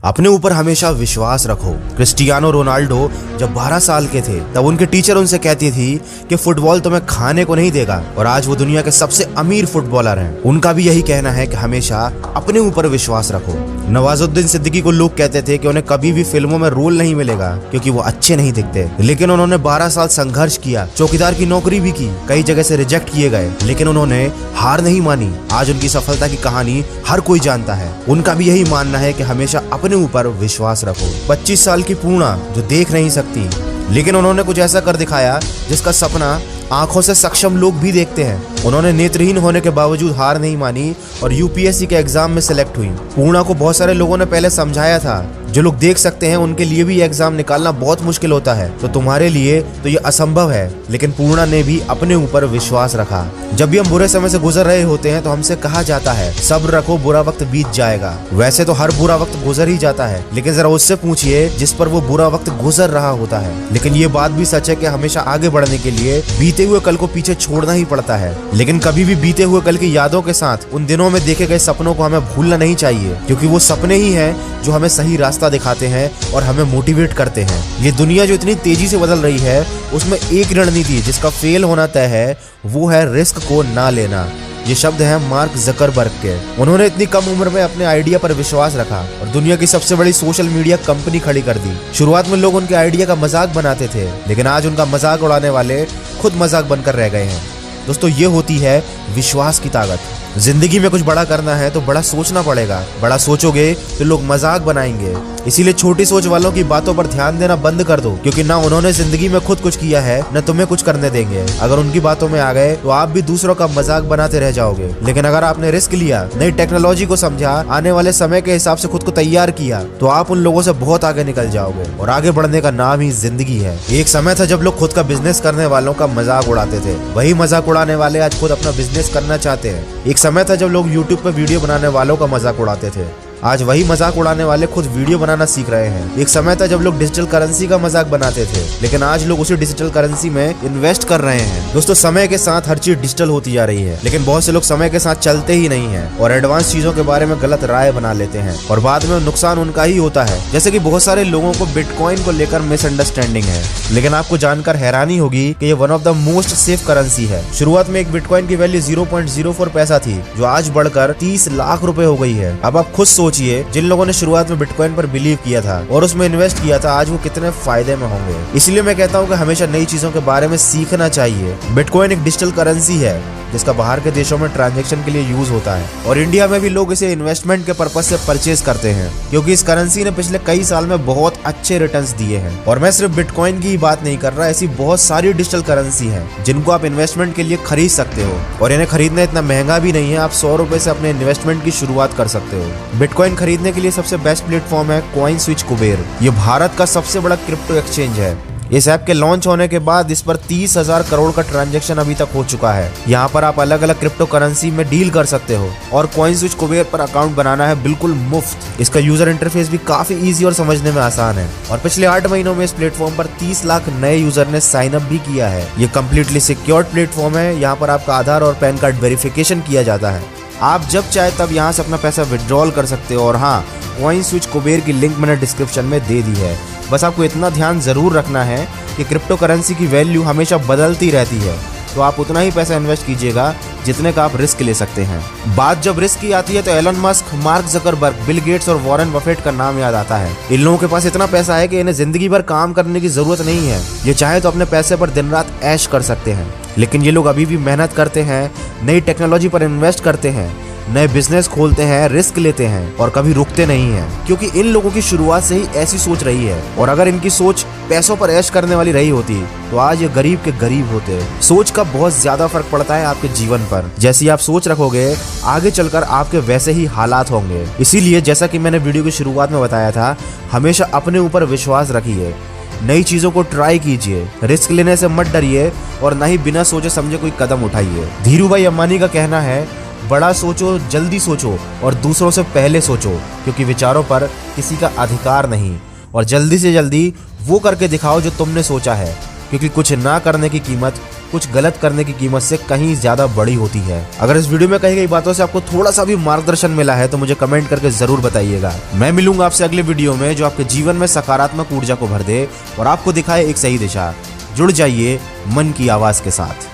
अपने ऊपर हमेशा विश्वास रखो। क्रिस्टियानो रोनाल्डो जब 12 साल के थे तब उनके टीचर उनसे कहती थी कि फुटबॉल तुम्हें खाने को नहीं देगा, और आज वो दुनिया के सबसे अमीर फुटबॉलर हैं। उनका भी यही कहना है कि हमेशा अपने ऊपर विश्वास रखो। नवाजुद्दीन सिद्दीकी को लोग कहते थे कि उन्हें कभी भी फिल्मों में रोल नहीं मिलेगा क्योंकि वो अच्छे नहीं दिखते, लेकिन उन्होंने 12 साल संघर्ष किया, चौकीदार की नौकरी भी की, कई जगह से रिजेक्ट किए गए, लेकिन उन्होंने हार नहीं मानी। आज उनकी सफलता की कहानी हर कोई जानता है। उनका भी यही मानना है कि हमेशा अपने ऊपर विश्वास रखो। 25 साल की पूर्णा जो देख नहीं सकती, लेकिन उन्होंने कुछ ऐसा कर दिखाया जिसका सपना आंखों से सक्षम लोग भी देखते हैं। उन्होंने नेत्रहीन होने के बावजूद हार नहीं मानी और यूपीएससी के एग्जाम में सिलेक्ट हुई। पूर्णा को बहुत सारे लोगों ने पहले समझाया था, जो लोग देख सकते हैं उनके लिए भी एग्जाम निकालना बहुत मुश्किल होता है, तो तुम्हारे लिए तो ये असंभव है। लेकिन पूर्णा ने भी अपने ऊपर विश्वास रखा। जब भी हम बुरे समय से गुजर रहे होते हैं तो हमसे कहा जाता है सब्र रखो, बुरा वक्त बीत जाएगा। वैसे तो हर बुरा वक्त गुजर ही जाता है, लेकिन जरा उससे पूछिए जिस पर वो बुरा वक्त गुजर रहा होता है। लेकिन ये बात भी सच है कि हमेशा आगे बढ़ने के लिए बीते हुए कल को पीछे छोड़ना ही पड़ता है। लेकिन कभी भी बीते हुए कल की यादों के साथ उन दिनों में देखे गए सपनों को हमें भूलना नहीं चाहिए, क्योंकि वो सपने ही हैं जो हमें सही रास्ता दिखाते हैं और हमें मोटिवेट करते हैं। ये दुनिया जो इतनी तेजी से बदल रही है, उसमें एक रणनीति जिसका फेल होना तय है, वो है रिस्क को ना लेना। ये शब्द है मार्क जकरबर्ग के। उन्होंने इतनी कम उम्र में अपने आइडिया पर विश्वास रखा और दुनिया की सबसे बड़ी सोशल मीडिया कंपनी खड़ी कर दी। शुरुआत में लोग उनके आइडिया का मजाक बनाते थे, लेकिन आज उनका मजाक उड़ाने वाले खुद मजाक बनकर रह गए हैं। दोस्तों, ये होती है विश्वास की ताकत। जिंदगी में कुछ बड़ा करना है तो बड़ा सोचना पड़ेगा। बड़ा सोचोगे तो लोग मजाक बनाएंगे, इसीलिए छोटी सोच वालों की बातों पर ध्यान देना बंद कर दो, क्योंकि ना उन्होंने जिंदगी में खुद कुछ किया है न तुम्हें कुछ करने देंगे। अगर उनकी बातों में आ गए तो आप भी दूसरों का मजाक बनाते रह जाओगे। लेकिन अगर आपने रिस्क लिया, नई टेक्नोलॉजी को समझा, आने वाले समय के हिसाब से खुद को तैयार किया, तो आप उन लोगों से बहुत आगे निकल जाओगे। और आगे बढ़ने का नाम ही जिंदगी है। एक समय था जब लोग खुद का बिजनेस करने वालों का मजाक उड़ाते थे, वही मजाक उड़ाने वाले आज खुद अपना बिजनेस करना चाहते हैं। एक समय था जब लोग यूट्यूब पर वीडियो बनाने वालों का मजाक उड़ाते थे, आज वही मजाक उड़ाने वाले खुद वीडियो बनाना सीख रहे हैं। एक समय था जब लोग डिजिटल करेंसी का मजाक बनाते थे, लेकिन आज लोग उसी डिजिटल करेंसी में इन्वेस्ट कर रहे हैं। दोस्तों, समय के साथ हर चीज डिजिटल होती जा रही है, लेकिन बहुत से लोग समय के साथ चलते ही नहीं हैं और एडवांस चीजों के बारे में गलत राय बना लेते हैं और बाद में नुकसान उनका ही होता है। जैसे कि बहुत सारे लोगों को बिटकॉइन को लेकर मिसअंडरस्टैंडिंग है, लेकिन आपको जानकर हैरानी होगी कि ये one of the most safe currency है। शुरुआत में एक बिटकॉइन की वैल्यू 0.04 पैसा थी, जो आज बढ़कर 30 लाख रुपए हो गई है। अब आप खुद सोचिए, जिन लोगों ने शुरुआत में बिटकॉइन पर बिलीव किया था और उसमें इन्वेस्ट किया था, आज वो कितने फायदे में होंगे। इसलिए मैं कहता हूँ कि हमेशा नई चीजों के बारे में सीखना चाहिए। बिटकॉइन एक डिजिटल करेंसी है जिसका बाहर के देशों में ट्रांजैक्शन के लिए यूज होता है, और इंडिया में भी लोग इसे इन्वेस्टमेंट के पर्पज से परचेज करते हैं, क्योंकि इस करेंसी ने पिछले कई साल में बहुत अच्छे रिटर्न्स दिए हैं। और मैं सिर्फ बिटकॉइन की ही बात नहीं कर रहा, ऐसी बहुत सारी डिजिटल करेंसी हैं जिनको आप इन्वेस्टमेंट के लिए खरीद सकते हो, और इन्हें खरीदना इतना महंगा भी नहीं है। आप 100 रुपए से अपने इन्वेस्टमेंट की शुरुआत कर सकते हो। बिटकॉइन खरीदने के लिए सबसे बेस्ट प्लेटफॉर्म है कॉइनस्विच कुबेर। ये भारत का सबसे बड़ा क्रिप्टो एक्सचेंज है। इस ऐप के लॉन्च होने के बाद इस पर 30,000 करोड़ का ट्रांजैक्शन अभी तक हो चुका है। यहाँ पर आप अलग अलग क्रिप्टो करेंसी में डील कर सकते हो, और कॉइनस्विच कुबेर पर अकाउंट बनाना है बिल्कुल मुफ्त। इसका यूजर इंटरफेस भी काफी इजी और समझने में आसान है, और पिछले 8 महीनों में इस प्लेटफॉर्म पर 30 लाख नए यूजर ने साइन अप भी किया है। ये कम्प्लीटली सिक्योर्ड प्लेटफॉर्म है। यहाँ पर आपका आधार और पैन कार्ड वेरिफिकेशन किया जाता है। आप जब चाहे तब यहाँ से अपना पैसा विड्रॉल कर सकते हो। और हाँ, कॉइनस्विच कुबेर की लिंक मैंने डिस्क्रिप्शन में दे दी है। बस आपको इतना ध्यान जरूर रखना है कि क्रिप्टो करेंसी की वैल्यू हमेशा बदलती रहती है, तो आप उतना ही पैसा इन्वेस्ट कीजिएगा जितने का आप रिस्क ले सकते हैं। बात जब रिस्क की आती है तो Elon Musk, Mark Zuckerberg, Bill Gates और वॉरेन बफेट का नाम याद आता है। इन लोगों के पास इतना पैसा है कि इन्हें जिंदगी भर काम करने की जरूरत नहीं है। ये चाहे तो अपने पैसे पर दिन रात ऐश कर सकते हैं, लेकिन ये लोग अभी भी मेहनत करते हैं, नई टेक्नोलॉजी पर इन्वेस्ट करते हैं, नए बिजनेस खोलते हैं, रिस्क लेते हैं और कभी रुकते नहीं हैं, क्योंकि इन लोगों की शुरुआत से ही ऐसी सोच रही है। और अगर इनकी सोच पैसों पर ऐश करने वाली रही होती तो आज ये गरीब के गरीब होते। सोच का बहुत ज्यादा फर्क पड़ता है आपके जीवन पर। जैसी आप सोच रखोगे, आगे चलकर आपके वैसे ही हालात होंगे। इसीलिए जैसा कि मैंने वीडियो की शुरुआत में बताया था, हमेशा अपने ऊपर विश्वास रखिए, नई चीजों को ट्राई कीजिए, रिस्क लेने से मत डरिए और न ही बिना सोचे समझे कोई कदम उठाइए। धीरूभाई अंबानी का कहना है, बड़ा सोचो, जल्दी सोचो और दूसरों से पहले सोचो, क्योंकि विचारों पर किसी का अधिकार नहीं। और जल्दी से जल्दी वो करके दिखाओ जो तुमने सोचा है, क्योंकि कुछ ना करने की कीमत कुछ गलत करने की कीमत से कहीं ज्यादा बड़ी होती है। अगर इस वीडियो में कही गई बातों से आपको थोड़ा सा भी मार्गदर्शन मिला है तो मुझे कमेंट करके जरूर बताइएगा। मैं मिलूंगा आपसे अगले वीडियो में जो आपके जीवन में सकारात्मक ऊर्जा को भर दे और आपको दिखाए एक सही दिशा। जुड़ जाइए मन की आवाज के साथ।